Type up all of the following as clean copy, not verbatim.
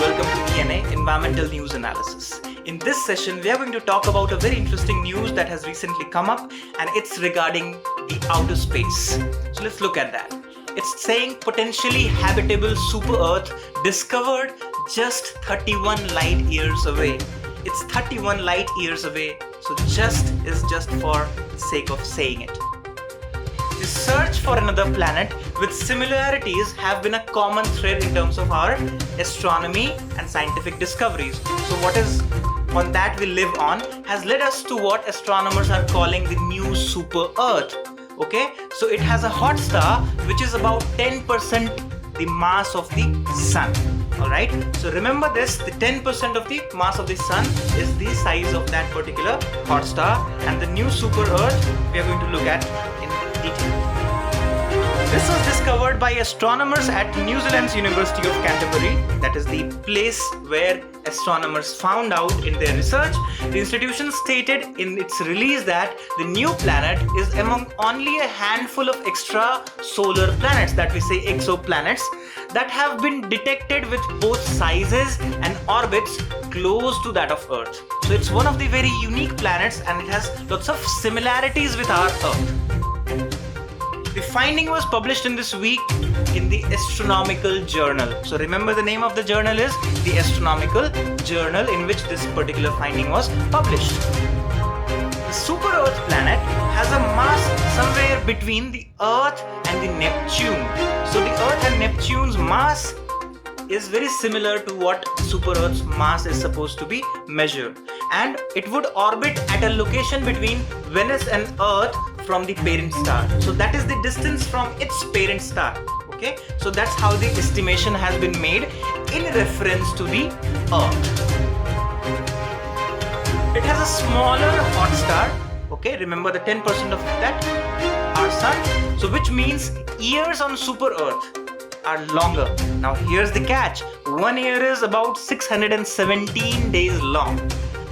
welcome to ENA, Environmental News Analysis. In this session, we are going to talk about a very interesting news that has recently come up, and it's regarding the outer space. So let's look at that. It's saying potentially habitable super Earth discovered just 31 light years away. It's 31 light years away, so just for the sake of saying it. The search for another planet with similarities have been a common thread in terms of our astronomy and scientific discoveries. So what is on that we live on has led us to what astronomers are calling the new super Earth. Okay, so it has a hot star which is about 10% the mass of the Sun. Alright, so remember this, the 10% of the mass of the Sun is the size of that particular hot star, and the new super Earth we are going to look at in detail. This was discovered by astronomers at New Zealand's University of Canterbury. That is the place where astronomers found out in their research. The institution stated in its release that the new planet is among only a handful of extrasolar planets, that we say exoplanets, that have been detected with both sizes and orbits close to that of Earth. So it's one of the very unique planets, and it has lots of similarities with our Earth. The finding was published in this week in the Astronomical Journal. So remember, the name of the journal is the Astronomical Journal, in which this particular finding was published. The super Earth planet has a mass somewhere between the Earth and the Neptune. So the Earth and Neptune's mass is very similar to what super Earth's mass is supposed to be measured, and it would orbit at a location between Venus and Earth from the parent star. So that is the distance from its parent star. Okay, so that's how the estimation has been made in reference to the Earth. It has a smaller hot star. Okay, remember the 10% of that, our Sun. So which means years on super Earth are longer. Now here's the catch. 1 year is about 617 days long.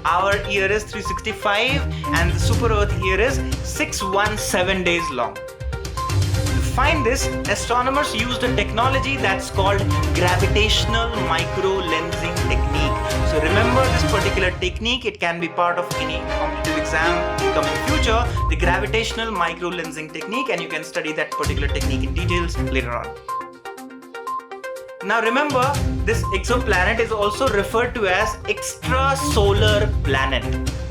Our year is 365, and the super Earth year is 617 days long. To find this, astronomers used a technology that's called gravitational micro-lensing technique. So remember this particular technique, it can be part of any competitive exam in coming future, the gravitational micro-lensing technique, and you can study that particular technique in details later on. Now remember, this exoplanet is also referred to as extrasolar planet.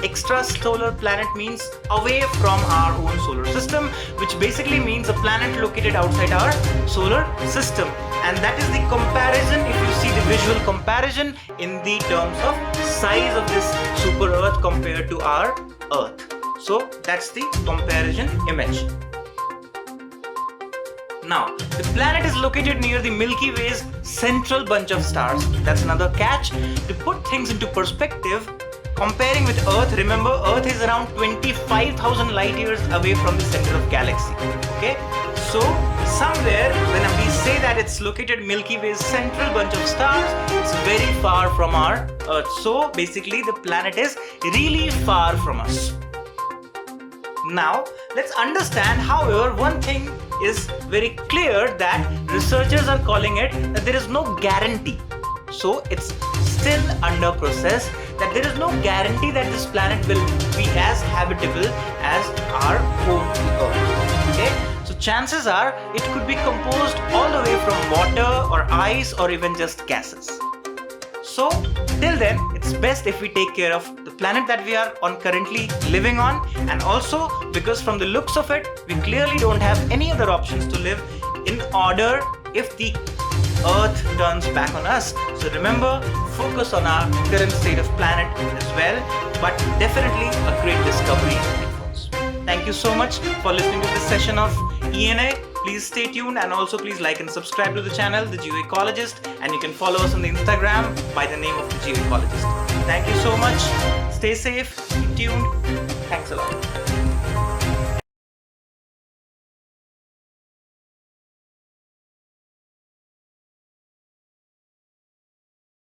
Extrasolar planet means away from our own solar system, which basically means a planet located outside our solar system. And that is the comparison, if you see the visual comparison in the terms of size of this super Earth compared to our Earth. So that's the comparison image. Now, the planet is located near the Milky Way's central bunch of stars. That's another catch. To put things into perspective, comparing with Earth, remember Earth is around 25,000 light years away from the center of galaxy. Okay, so somewhere when we say that it's located Milky Way's central bunch of stars, it's very far from our Earth. So basically, the planet is really far from us. Now, let's understand, however, one thing is very clear, that researchers are calling it that there is no guarantee. So it's still under process, that there is no guarantee that this planet will be as habitable as our home Earth. Okay? So chances are it could be composed all the way from water or ice or even just gases. So till then, it's best if we take care of the planet that we are currently living on, and also because from the looks of it, we clearly don't have any other options to live in order if the Earth turns back on us. So remember, focus on our current state of planet as well, but definitely a great discovery it was. Thank you so much for listening to this session of ENA. Please stay tuned, and also please like and subscribe to the channel, The Geoecologist, and you can follow us on the Instagram by the name of The Geoecologist. Thank you so much. Stay safe, stay tuned. Thanks a lot.